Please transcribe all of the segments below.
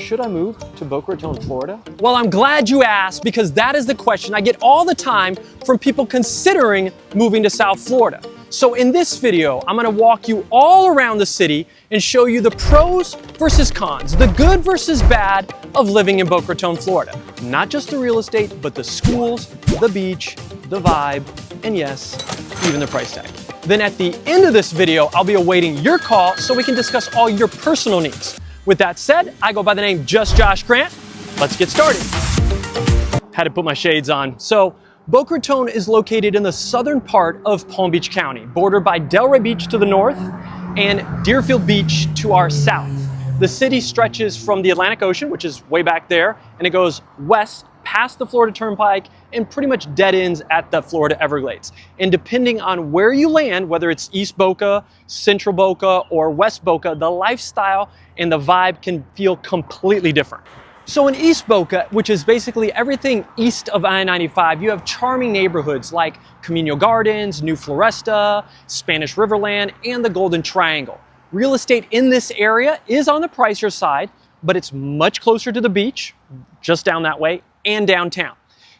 should I move to Boca Raton, Florida? Well, I'm glad you asked, because that is the question I get all the time from people considering moving to South Florida. So in this video, I'm gonna walk you all around the city and show you the pros versus cons, the good versus bad of living in Boca Raton, Florida. Not just the real estate, but the schools, the beach, the vibe, and yes, even the price tag. Then at the end of this video, I'll be awaiting your call so we can discuss all your personal needs. With that said, I go by the name Just Josh Grant. Let's get started. Had to put my shades on. So Boca Raton is located in the southern part of Palm Beach County, bordered by Delray Beach to the north and Deerfield Beach to our south. The city stretches from the Atlantic Ocean, which is way back there, and it goes west past the Florida Turnpike and pretty much dead ends at the Florida Everglades. And depending on where you land, whether it's East Boca, Central Boca, or West Boca, the lifestyle and the vibe can feel completely different. So in East Boca, which is basically everything east of I-95, you have charming neighborhoods like Camino Gardens, New Floresta, Spanish Riverland, and the Golden Triangle. Real estate in this area is on the pricier side, but it's much closer to the beach, just down that way, and downtown.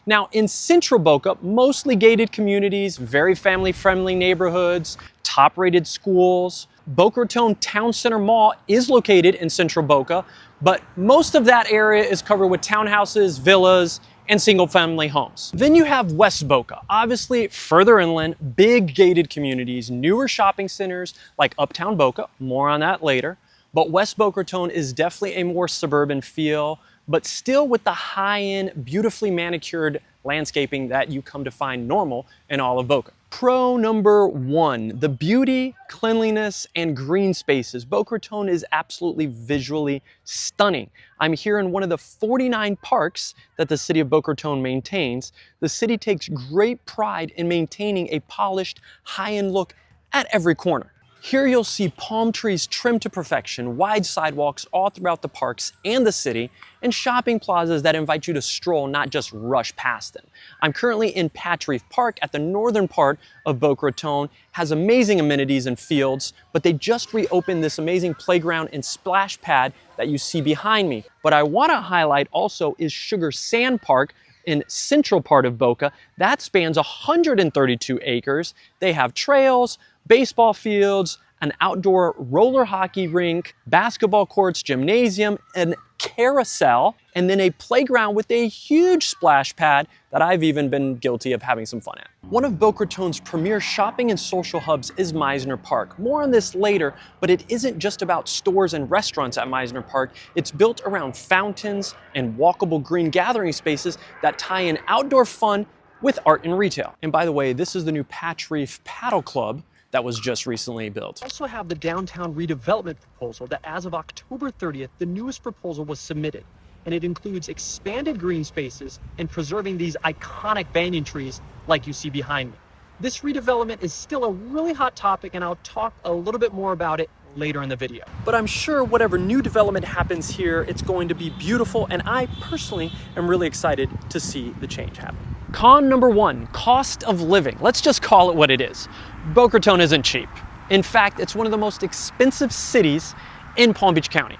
Now in Central Boca, mostly gated communities, very family-friendly neighborhoods, top-rated schools. Boca Raton Town Center Mall is located in Central Boca, but most of that area is covered with townhouses, villas, and single-family homes. Then you have West Boca, obviously further inland, big gated communities, newer shopping centers like Uptown Boca, more on that later. But West Boca Raton is definitely a more suburban feel, but still with the high-end, beautifully manicured landscaping that you come to find normal in all of Boca. Pro number one, the beauty, cleanliness, and green spaces. Boca Raton is absolutely visually stunning. I'm here in one of the 49 parks that the city of Boca Raton maintains. The city takes great pride in maintaining a polished, high-end look at every corner. Here you'll see palm trees trimmed to perfection, wide sidewalks all throughout the parks and the city, and shopping plazas that invite you to stroll, not just rush past them. I'm currently in Patch Reef Park at the northern part of Boca Raton. Has amazing amenities and fields, but they just reopened this amazing playground and splash pad that you see behind me. What I want to highlight also is Sugar Sand Park in central part of Boca. That spans 132 acres. They have trails, baseball fields, an outdoor roller hockey rink, basketball courts, gymnasium, and carousel, and then a playground with a huge splash pad that I've even been guilty of having some fun at. One of Boca Raton's premier shopping and social hubs is Meisner Park. More on this later, but it isn't just about stores and restaurants at Meisner Park. It's built around fountains and walkable green gathering spaces that tie in outdoor fun with art and retail. And by the way, this is the new Patch Reef Paddle Club that was just recently built. Also have the downtown redevelopment proposal that as of October 30th, the newest proposal was submitted. And it includes expanded green spaces and preserving these iconic banyan trees like you see behind me. This redevelopment is still a really hot topic, and I'll talk a little bit more about it later in the video. But I'm sure whatever new development happens here, it's going to be beautiful, and I personally am really excited to see the change happen. Con number one, cost of living. Let's just call it what it is. Boca Raton isn't cheap. In fact, it's one of the most expensive cities in Palm Beach County.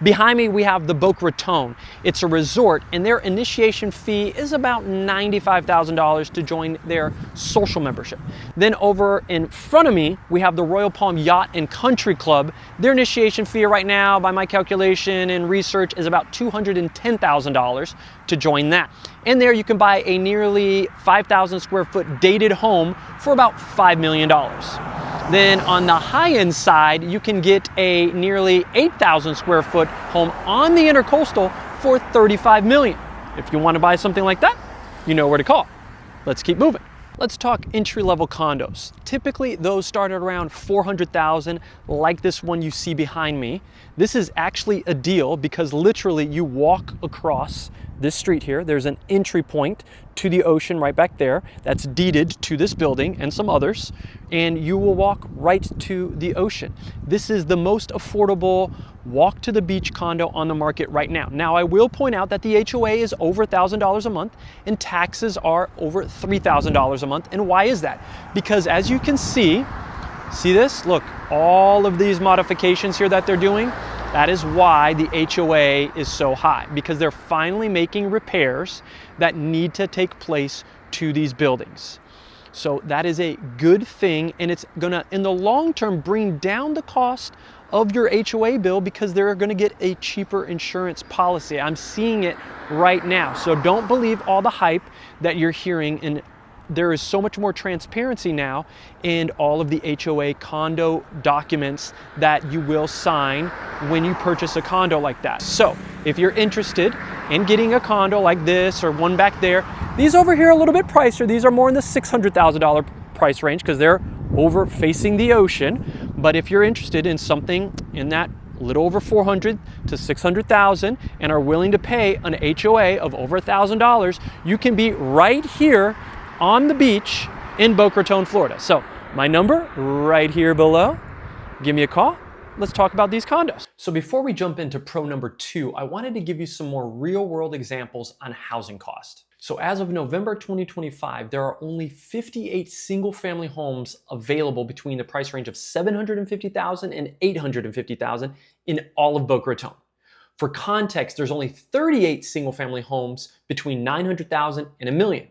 Behind me, we have the Boca Raton. It's a resort, and their initiation fee is about $95,000 to join their social membership. Then over in front of me, we have the Royal Palm Yacht and Country Club. Their initiation fee right now, by my calculation and research, is about $210,000 to join that. And there you can buy a nearly 5,000 square foot dated home for about $5 million. Then on the high-end side, you can get a nearly 8,000 square foot home on the Intercoastal for $35 million. If you want to buy something like that, you know where to call. Let's keep moving. Let's talk entry-level condos. Typically, those start at around $400,000, like this one you see behind me. This is actually a deal because literally you walk across this street here. There's an entry point to the ocean right back there that's deeded to this building and some others, and you will walk right to the ocean. This is the most affordable walk to the beach condo on the market right now. Now, I will point out that the HOA is over $1,000 a month and taxes are over $3,000 a month. And why is that? Because as you can see this? Look, all of these modifications here that they're doing, That is why the HOA is so high, because they're finally making repairs that need to take place to these buildings. So that is a good thing, and it's gonna, in the long term, bring down the cost of your HOA bill because they're gonna get a cheaper insurance policy. I'm seeing it right now. So don't believe all the hype that you're hearing, and there is so much more transparency now in all of the HOA condo documents that you will sign when you purchase a condo like that. So if you're interested in getting a condo like this or one back there, these over here are a little bit pricier. These are more in the $600,000 price range because they're over facing the ocean. But if you're interested in something in that little over 400 to 600,000 and are willing to pay an HOA of over $1,000, you can be right here on the beach in Boca Raton, Florida. So my number right here below. Give me a call. Let's talk about these condos. So before we jump into pro number 2, I wanted to give you some more real world examples on housing cost. So as of November 2025, there are only 58 single family homes available between the price range of $750,000 and $850,000 in all of Boca Raton. For context, there's only 38 single family homes between $900,000 and $1 million.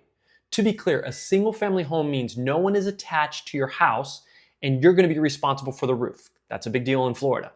To be clear, a single family home means no one is attached to your house and you're going to be responsible for the roof. That's a big deal in Florida.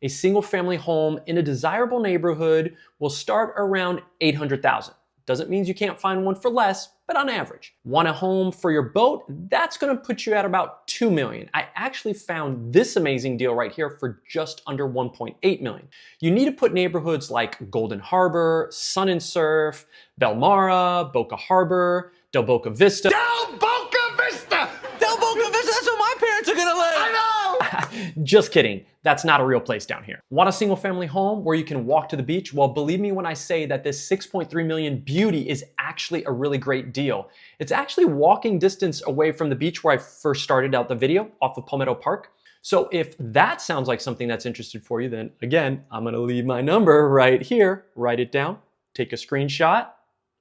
A single family home in a desirable neighborhood will start around $800,000. Doesn't mean you can't find one for less, but on average. Want a home for your boat? That's going to put you at about $2 million. I actually found this amazing deal right here for just under $1.8 million. You need to put neighborhoods like Golden Harbor, Sun and Surf, Belmara, Boca Harbor, Del Boca Vista. Del Boca Vista! Del Boca Vista, that's where my parents are gonna live! I know! Just kidding. That's not a real place down here. Want a single family home where you can walk to the beach? Well, believe me when I say that this 6.3 million beauty is actually a really great deal. It's actually walking distance away from the beach where I first started out the video off of Palmetto Park. So if that sounds like something that's interested for you, then again, I'm gonna leave my number right here. Write it down, take a screenshot.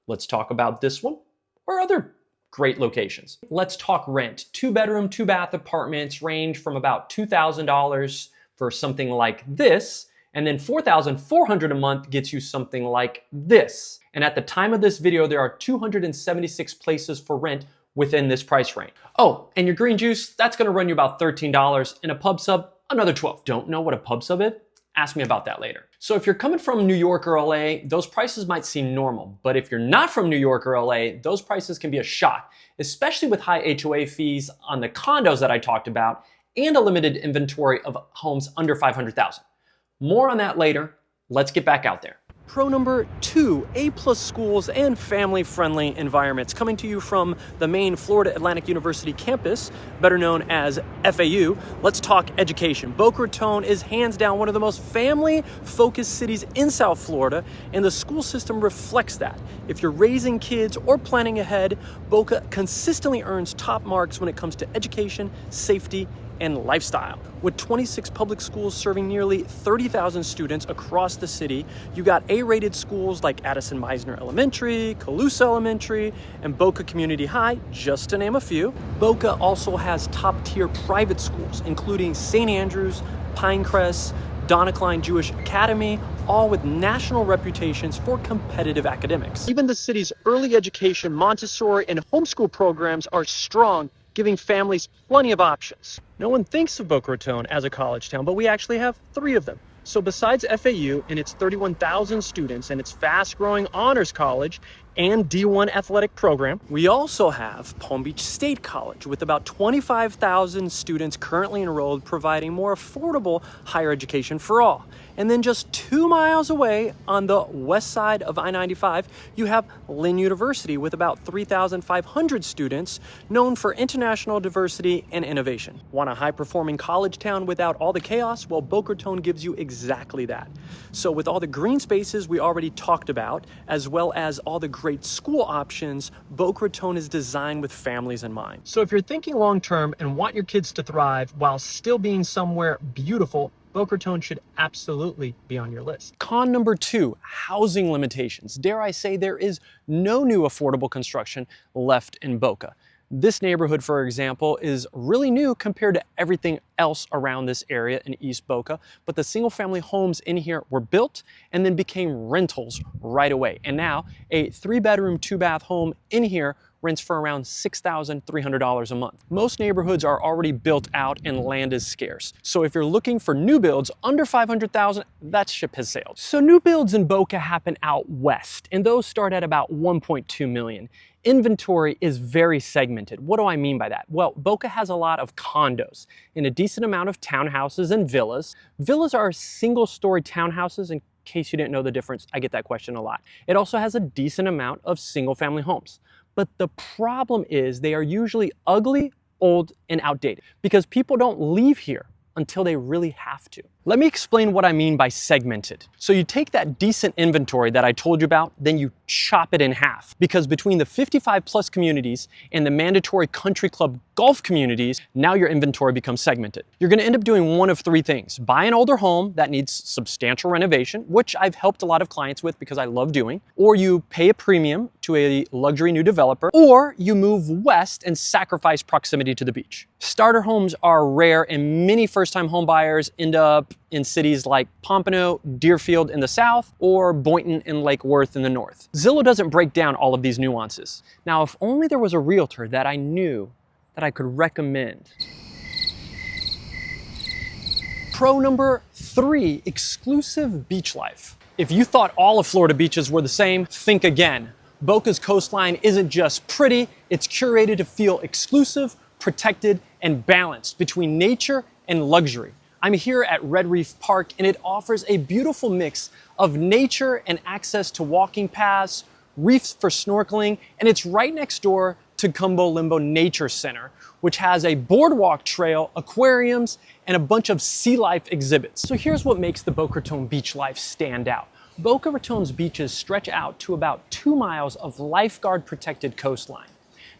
Let's talk about this one or other great locations. Let's talk rent. 2-bedroom, 2-bath apartments range from about $2,000 for something like this, and then $4,400 a month gets you something like this. And at the time of this video, there are 276 places for rent within this price range. Oh, and your green juice, that's gonna run you about $13, and a pub sub, another $12. Don't know what a pub sub is? Ask me about that later. So if you're coming from New York or LA, those prices might seem normal. But if you're not from New York or LA, those prices can be a shock, especially with high HOA fees on the condos that I talked about and a limited inventory of homes under $500,000. More on that later. Let's get back out there. Pro number 2, A+ schools and family-friendly environments coming to you from the main Florida Atlantic University campus, better known as FAU. Let's talk education. Boca Raton is hands down one of the most family-focused cities in South Florida, and the school system reflects that. If you're raising kids or planning ahead, Boca consistently earns top marks when it comes to education, safety, and lifestyle. With 26 public schools serving nearly 30,000 students across the city, you got A-rated schools like Addison Meisner Elementary, Calusa Elementary, and Boca Community High, just to name a few. Boca also has top-tier private schools, including St. Andrews, Pinecrest, Donna Klein Jewish Academy, all with national reputations for competitive academics. Even the city's early education, Montessori, and homeschool programs are strong, giving families plenty of options. No one thinks of Boca Raton as a college town, but we actually have 3 of them. So besides FAU and its 31,000 students and its fast-growing honors college and D1 athletic program, we also have Palm Beach State College with about 25,000 students currently enrolled, providing more affordable higher education for all. And then just 2 miles away on the west side of I-95, you have Lynn University with about 3,500 students, known for international diversity and innovation. Want a high-performing college town without all the chaos? Well, Boca Raton gives you exactly that. So with all the green spaces we already talked about, as well as all the great school options, Boca Raton is designed with families in mind. So if you're thinking long-term and want your kids to thrive while still being somewhere beautiful, Boca Raton should absolutely be on your list. Con number 2, housing limitations. Dare I say there is no new affordable construction left in Boca. This neighborhood, for example, is really new compared to everything else around this area in East Boca, but the single-family homes in here were built and then became rentals right away. And now a 3-bedroom, 2-bath home in here rents for around $6,300 a month. Most neighborhoods are already built out and land is scarce. So if you're looking for new builds under $500,000, that ship has sailed. So new builds in Boca happen out west, and those start at about 1.2 million. Inventory is very segmented. What do I mean by that? Well, Boca has a lot of condos and a decent amount of townhouses and villas. Villas are single-story townhouses. In case you didn't know the difference, I get that question a lot. It also has a decent amount of single-family homes. But the problem is they are usually ugly, old, and outdated because people don't leave here until they really have to. Let me explain what I mean by segmented. So you take that decent inventory that I told you about, then you chop it in half. Because between the 55+ communities and the mandatory country club golf communities, now your inventory becomes segmented. You're gonna end up doing one of 3 things. Buy an older home that needs substantial renovation, which I've helped a lot of clients with because I love doing, or you pay a premium to a luxury new developer, or you move west and sacrifice proximity to the beach. Starter homes are rare and many first-time home buyers end up in cities like Pompano, Deerfield in the south, or Boynton and Lake Worth in the north. Zillow doesn't break down all of these nuances. Now, if only there was a realtor that I knew that I could recommend. Pro number 3, exclusive beach life. If you thought all of Florida beaches were the same, think again. Boca's coastline isn't just pretty, it's curated to feel exclusive, protected, and balanced between nature and luxury. I'm here at Red Reef Park and it offers a beautiful mix of nature and access to walking paths, reefs for snorkeling, and it's right next door to Cumbo Limbo Nature Center, which has a boardwalk trail, aquariums, and a bunch of sea life exhibits. So here's what makes the Boca Raton beach life stand out. Boca Raton's beaches stretch out to about 2 miles of lifeguard protected coastline.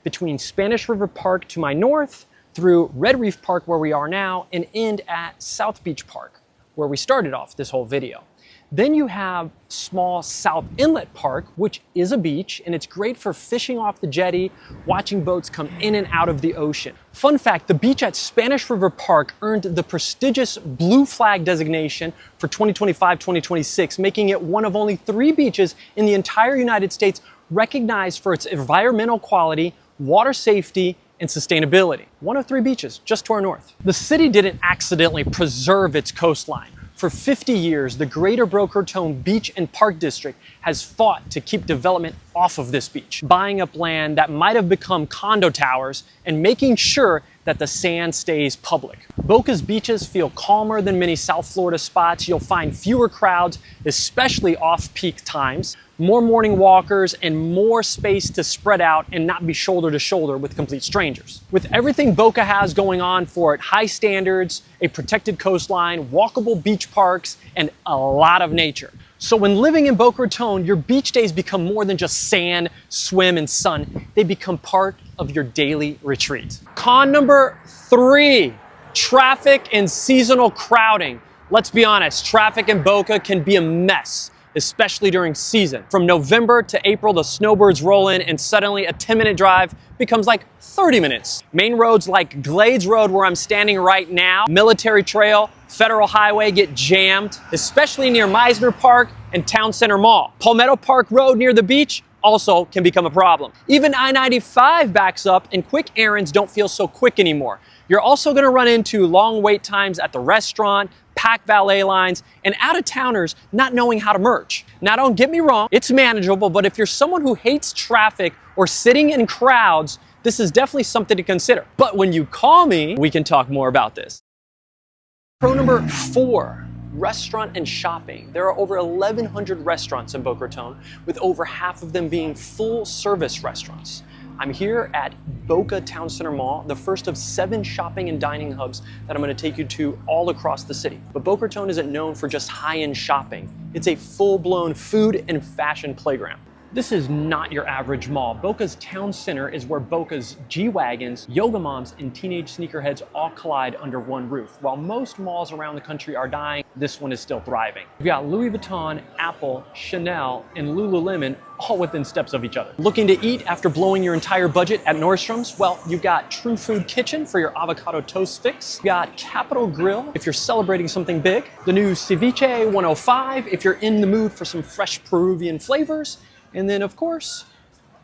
Between Spanish River Park to my north, through Red Reef Park where we are now, and end at South Beach Park, where we started off this whole video. Then you have small South Inlet Park, which is a beach, and it's great for fishing off the jetty, watching boats come in and out of the ocean. Fun fact, the beach at Spanish River Park earned the prestigious Blue Flag designation for 2025-2026, making it one of only 3 beaches in the entire United States recognized for its environmental quality, water safety, and sustainability. One of 3 beaches just to our north. The city didn't accidentally preserve its coastline. For 50 years, the Greater Boca Raton Beach and Park District has fought to keep development off of this beach, buying up land that might have become condo towers and making sure that the sand stays public. Boca's beaches feel calmer than many South Florida spots. You'll find fewer crowds, especially off-peak times, more morning walkers, and more space to spread out and not be shoulder to shoulder with complete strangers. With everything Boca has going on for it, high standards, a protected coastline, walkable beach parks, and a lot of nature. So when living in Boca Raton, your beach days become more than just sand, swim, and sun. They become part of your daily retreat. Con number 3, traffic and seasonal crowding. Let's be honest, traffic in Boca can be a mess, especially during season. From November to April, the snowbirds roll in and suddenly a 10-minute drive becomes like 30 minutes. Main roads like Glades Road, where I'm standing right now, Military Trail, Federal Highway get jammed, especially near Meisner Park and Town Center Mall. Palmetto Park Road near the beach also can become a problem. Even I-95 backs up and quick errands don't feel so quick anymore. You're also gonna run into long wait times at the restaurant, packed valet lines, and out-of-towners not knowing how to merge. Now don't get me wrong, it's manageable, but if you're someone who hates traffic or sitting in crowds, this is definitely something to consider. But when you call me, we can talk more about this. Pro number 4, restaurant and shopping. There are over 1,100 restaurants in Boca Raton, with over half of them being full-service restaurants. I'm here at Boca Town Center Mall, the first of 7 shopping and dining hubs that I'm going to take you to all across the city. But Boca Raton isn't known for just high-end shopping. It's a full-blown food and fashion playground. This is not your average mall. Boca's town center is where Boca's G-Wagons, yoga moms, and teenage sneakerheads all collide under one roof. While most malls around the country are dying, this one is still thriving. You've got Louis Vuitton, Apple, Chanel, and Lululemon all within steps of each other. Looking to eat after blowing your entire budget at Nordstrom's? Well, you've got True Food Kitchen for your avocado toast fix. You've got Capital Grill if you're celebrating something big. The new Ceviche 105 if you're in the mood for some fresh Peruvian flavors. And then, of course,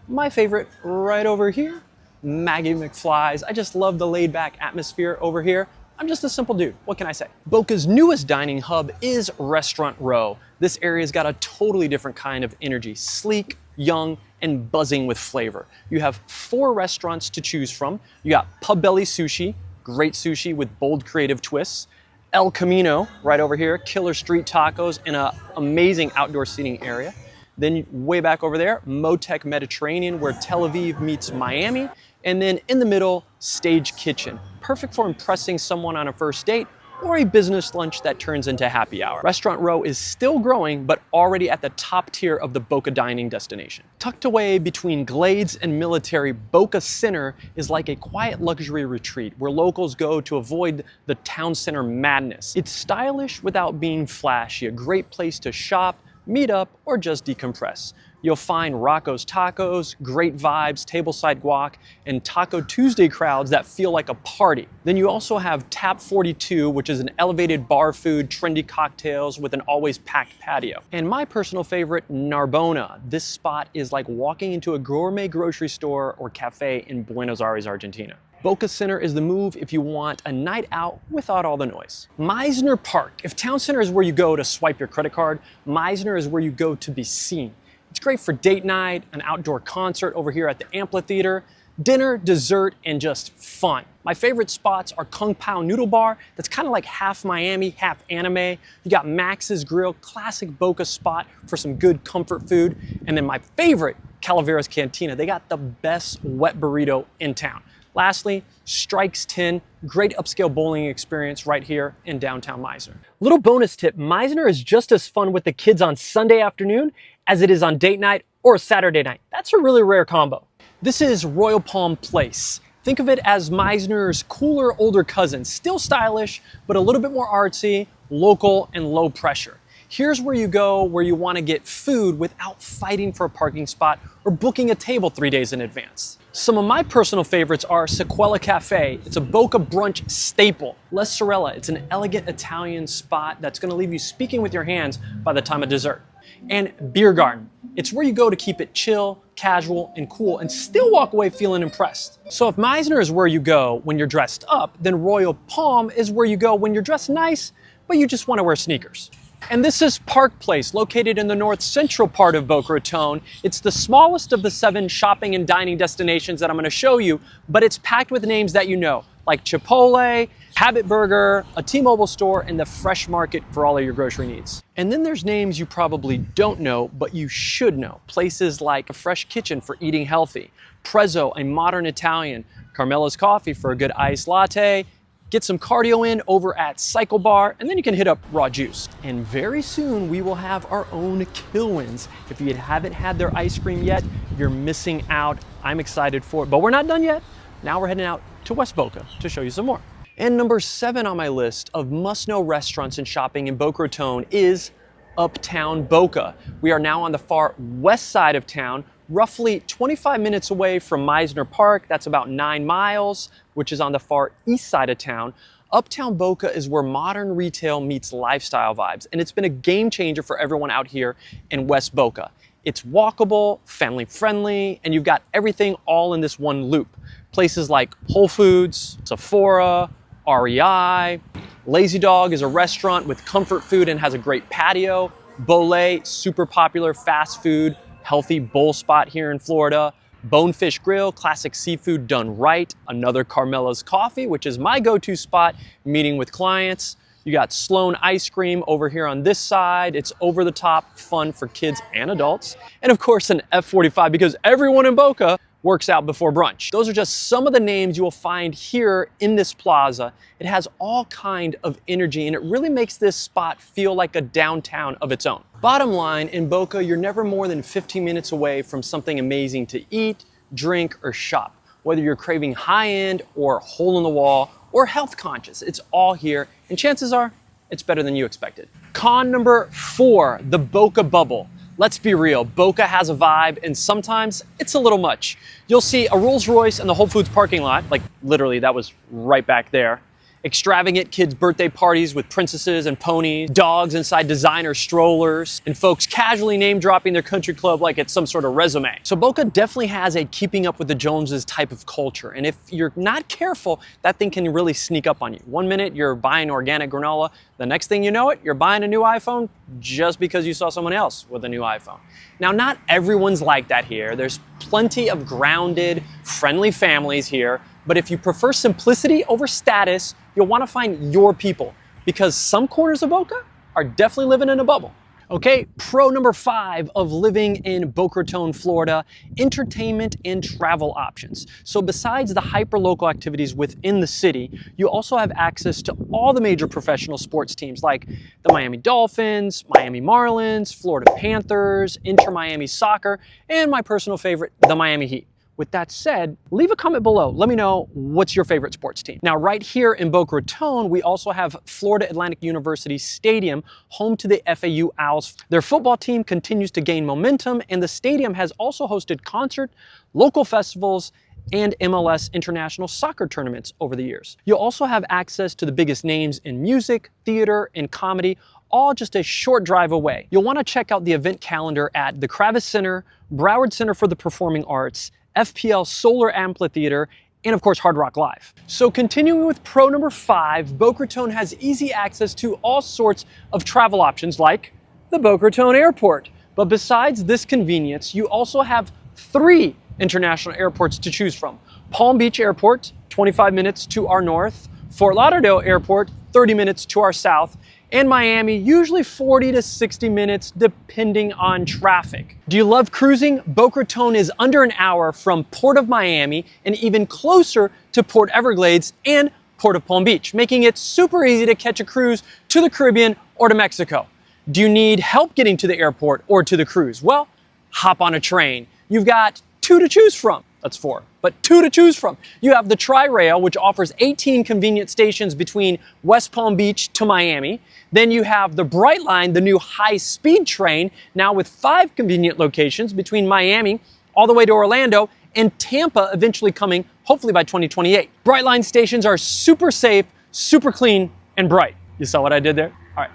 my favorite right over here, Maggie McFly's. I just love the laid-back atmosphere over here. I'm just a simple dude. What can I say? Boca's newest dining hub is Restaurant Row. This area's got a totally different kind of energy. Sleek, young, and buzzing with flavor. You have 4 restaurants to choose from. You got Pub Belly Sushi, great sushi with bold creative twists. El Camino, right over here, killer street tacos and an amazing outdoor seating area. Then way back over there, Motec Mediterranean, where Tel Aviv meets Miami. And then in the middle, Stage Kitchen, perfect for impressing someone on a first date or a business lunch that turns into happy hour. Restaurant Row is still growing, but already at the top tier of the Boca dining destination. Tucked away between Glades and Military, Boca Center is like a quiet luxury retreat where locals go to avoid the town center madness. It's stylish without being flashy, a great place to shop, meet up, or just decompress. You'll find Rocco's Tacos, great vibes, tableside guac, and Taco Tuesday crowds that feel like a party. Then you also have Tap 42, which is an elevated bar food, trendy cocktails with an always packed patio. And my personal favorite, Narbona. This spot is like walking into a gourmet grocery store or cafe in Buenos Aires, Argentina. Boca Center is the move if you want a night out without all the noise. Meisner Park. If town center is where you go to swipe your credit card, Meisner is where you go to be seen. It's great for date night, an outdoor concert over here at the amphitheater, dinner, dessert, and just fun. My favorite spots are Kung Pao Noodle Bar, that's kind of like half Miami, half anime. You got Max's Grill, classic Boca spot for some good comfort food. And then my favorite, Calavera's Cantina. They got the best wet burrito in town. Lastly, Strikes 10, great upscale bowling experience right here in downtown Meisner. Little bonus tip, Meisner is just as fun with the kids on Sunday afternoon as it is on date night or Saturday night. That's a really rare combo. This is Royal Palm Place. Think of it as Meisner's cooler older cousin, still stylish, but a little bit more artsy, local, and low pressure. Here's where you go where you want to get food without fighting for a parking spot or booking a table 3 days in advance. Some of my personal favorites are Sequela Cafe. It's a Boca brunch staple. La Sorella, it's an elegant Italian spot that's going to leave you speaking with your hands by the time of dessert. And Beer Garden. It's where you go to keep it chill, casual, and cool, and still walk away feeling impressed. So if Meisner is where you go when you're dressed up, then Royal Palm is where you go when you're dressed nice, but you just want to wear sneakers. And this is Park Place, located in the north central part of Boca Raton. It's the smallest of the 7 shopping and dining destinations that I'm going to show you, but it's packed with names that you know, like Chipotle, Habit Burger, a T-Mobile store, and the Fresh Market for all of your grocery needs. And then there's names you probably don't know, but you should know. Places like a Fresh Kitchen for eating healthy, Prezzo, a modern Italian, Carmela's Coffee for a good iced latte, get some cardio in over at Cycle Bar, and then you can hit up Raw Juice. And very soon we will have our own Kilwins. If you haven't had their ice cream yet, you're missing out. I'm excited for it, but we're not done yet. Now we're heading out to West Boca to show you some more. And number 7 on my list of must-know restaurants and shopping in Boca Raton is Uptown Boca. We are now on the far west side of town, roughly 25 minutes away from Meisner Park. That's about 9 miles, which is on the far east side of town. Uptown Boca is where modern retail meets lifestyle vibes, and it's been a game changer for everyone out here in West Boca. It's walkable, family friendly, and you've got everything all in this one loop. Places like Whole Foods, Sephora, REI. Lazy Dog is a restaurant with comfort food and has a great patio. Bolé, super popular fast food, healthy bowl spot here in Florida. Bonefish Grill, classic seafood done right. Another Carmela's Coffee, which is my go-to spot, meeting with clients. You got Sloan Ice Cream over here on this side. It's over the top, fun for kids and adults. And of course an F45, because everyone in Boca works out before brunch. Those are just some of the names you will find here in this plaza. It has all kind of energy and it really makes this spot feel like a downtown of its own. Bottom line, in Boca, you're never more than 15 minutes away from something amazing to eat, drink, or shop. Whether you're craving high-end or hole-in-the-wall or health conscious, it's all here, and chances are it's better than you expected. Con number 4, the Boca bubble. Let's be real, Boca has a vibe and sometimes it's a little much. You'll see a Rolls Royce in the Whole Foods parking lot, like literally that was right back there. Extravagant kids' birthday parties with princesses and ponies, dogs inside designer strollers, and folks casually name dropping their country club like it's some sort of resume. So Boca definitely has a keeping up with the Joneses type of culture. And if you're not careful, that thing can really sneak up on you. One minute you're buying organic granola, the next thing you know it, you're buying a new iPhone just because you saw someone else with a new iPhone. Now, not everyone's like that here. There's plenty of grounded, friendly families here. But if you prefer simplicity over status, you'll want to find your people because some corners of Boca are definitely living in a bubble. Okay, pro number 5 of living in Boca Raton, Florida, entertainment and travel options. So besides the hyper-local activities within the city, you also have access to all the major professional sports teams like the Miami Dolphins, Miami Marlins, Florida Panthers, Inter Miami Soccer, and my personal favorite, the Miami Heat. With that said, leave a comment below. Let me know what's your favorite sports team. Now, right here in Boca Raton, we also have Florida Atlantic University Stadium, home to the FAU Owls. Their football team continues to gain momentum, and the stadium has also hosted concert, local festivals, and MLS international soccer tournaments over the years. You'll also have access to the biggest names in music, theater, and comedy, all just a short drive away. You'll want to check out the event calendar at the Kravis Center, Broward Center for the Performing Arts, FPL Solar Amphitheater, and of course Hard Rock Live. So continuing with pro number 5, Boca Raton has easy access to all sorts of travel options like the Boca Raton Airport. But besides this convenience, you also have 3 international airports to choose from. Palm Beach Airport, 25 minutes to our north, Fort Lauderdale Airport, 30 minutes to our south, and Miami, usually 40 to 60 minutes depending on traffic. Do you love cruising? Boca Raton is under an hour from Port of Miami and even closer to Port Everglades and Port of Palm Beach, making it super easy to catch a cruise to the Caribbean or to Mexico. Do you need help getting to the airport or to the cruise? Well, hop on a train. You've got 2 to choose from. That's 4, but 2 to choose from. You have the Tri-Rail, which offers 18 convenient stations between West Palm Beach to Miami. Then you have the BRIC line, the new high-speed train, now with 5 convenient locations between Miami all the way to Orlando and Tampa eventually coming, hopefully by 2028. BRIC line stations are super safe, super clean, and bright. You saw what I did there? All right.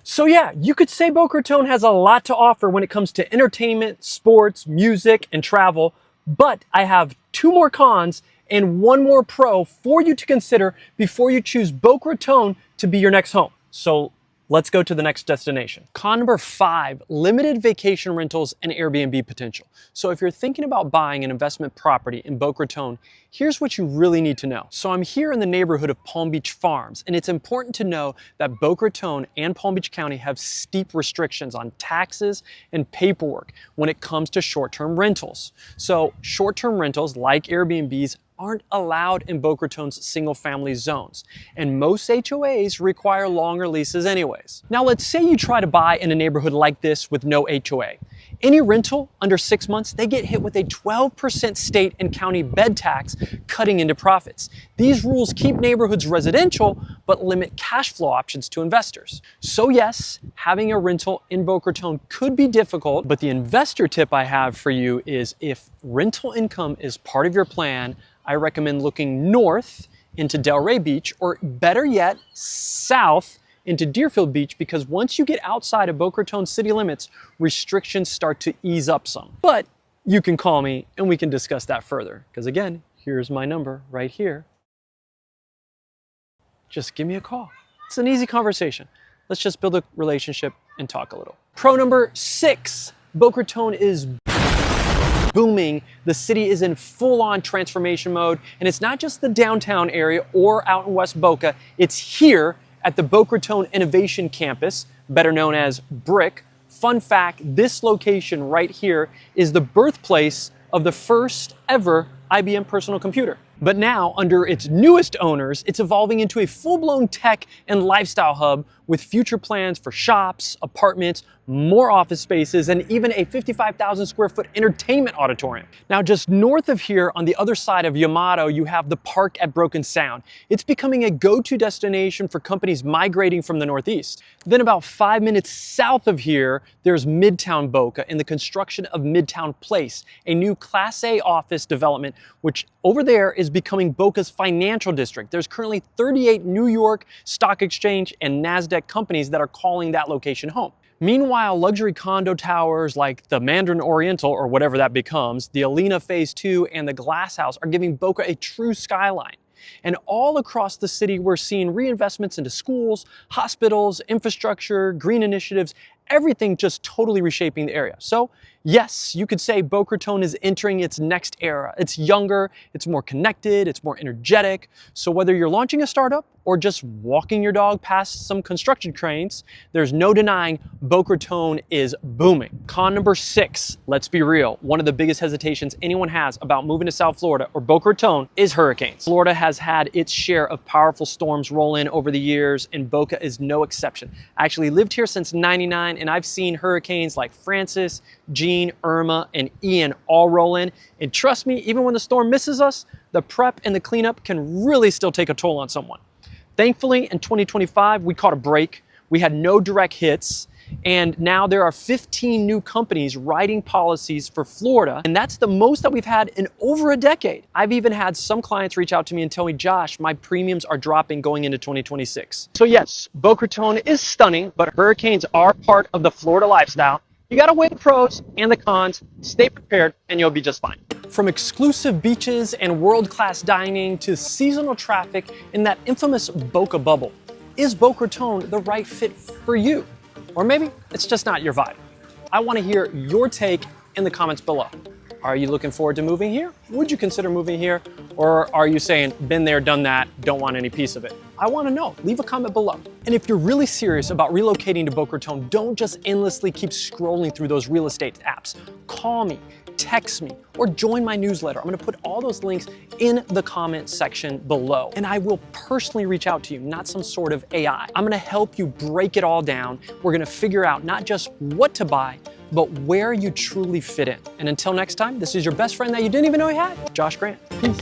So yeah, you could say Boca Raton has a lot to offer when it comes to entertainment, sports, music, and travel. But I have 2 more cons and 1 more pro for you to consider before you choose Boca Raton to be your next home. So let's go to the next destination. Con number 5, limited vacation rentals and Airbnb potential. So if you're thinking about buying an investment property in Boca Raton, here's what you really need to know. So I'm here in the neighborhood of Palm Beach Farms, and it's important to know that Boca Raton and Palm Beach County have steep restrictions on taxes and paperwork when it comes to short-term rentals. So short-term rentals like Airbnbs aren't allowed in Boca Raton's single-family zones, and most HOAs require longer leases anyways. Now let's say you try to buy in a neighborhood like this with no HOA. Any rental under 6 months, they get hit with a 12% state and county bed tax, cutting into profits. These rules keep neighborhoods residential, but limit cash flow options to investors. So yes, having a rental in Boca Raton could be difficult, but the investor tip I have for you is if rental income is part of your plan, I recommend looking north into Delray Beach, or better yet, south into Deerfield Beach, because once you get outside of Boca Raton city limits, restrictions start to ease up some. But you can call me and we can discuss that further, because again, here's my number right here. Just give me a call. It's an easy conversation. Let's just build a relationship and talk a little. Pro number 6, Boca Raton is booming. The city is in full-on transformation mode, and it's not just the downtown area or out in West Boca, it's here at the Boca Raton Innovation Campus, better known as BRIC. Fun fact, this location right here is the birthplace of the first ever IBM personal computer. But now, under its newest owners, it's evolving into a full-blown tech and lifestyle hub with future plans for shops, apartments, more office spaces, and even a 55,000 square foot entertainment auditorium. Now, just north of here, on the other side of Yamato, you have the park at Broken Sound. It's becoming a go-to destination for companies migrating from the Northeast. Then about 5 minutes south of here, there's Midtown Boca and the construction of Midtown Place, a new Class A office development, which over there is becoming Boca's financial district. There's currently 38 New York Stock Exchange and NASDAQ companies that are calling that location home. Meanwhile, luxury condo towers like the Mandarin Oriental, or whatever that becomes, the Alina Phase 2, and the Glass House are giving Boca a true skyline. And all across the city, we're seeing reinvestments into schools, hospitals, infrastructure, green initiatives, everything just totally reshaping the area. So yes, you could say Boca Raton is entering its next era. It's younger, it's more connected, it's more energetic. So whether you're launching a startup or just walking your dog past some construction cranes, there's no denying Boca Raton is booming. Con number 6, let's be real. One of the biggest hesitations anyone has about moving to South Florida or Boca Raton is hurricanes. Florida has had its share of powerful storms roll in over the years, and Boca is no exception. I actually lived here since '99, and I've seen hurricanes like Francis, Jean, Irma, and Ian all roll in. And trust me, even when the storm misses us, the prep and the cleanup can really still take a toll on someone. Thankfully, in 2025, we caught a break. We had no direct hits. And now there are 15 new companies writing policies for Florida. And that's the most that we've had in over a decade. I've even had some clients reach out to me and tell me, Josh, my premiums are dropping going into 2026. So yes, Boca Raton is stunning, but hurricanes are part of the Florida lifestyle. You gotta weigh the pros and the cons, stay prepared, and you'll be just fine. From exclusive beaches and world-class dining to seasonal traffic in that infamous Boca bubble, is Boca Raton the right fit for you? Or maybe it's just not your vibe. I wanna hear your take in the comments below. Are you looking forward to moving here? Would you consider moving here? Or are you saying, been there, done that, don't want any piece of it? I wanna know, leave a comment below. And if you're really serious about relocating to Boca Raton, don't just endlessly keep scrolling through those real estate apps. Call me, text me, or join my newsletter. I'm gonna put all those links in the comment section below. And I will personally reach out to you, not some sort of AI. I'm gonna help you break it all down. We're gonna figure out not just what to buy, but where you truly fit in. And until next time, this is your best friend that you didn't even know you had, Josh Grant. Peace.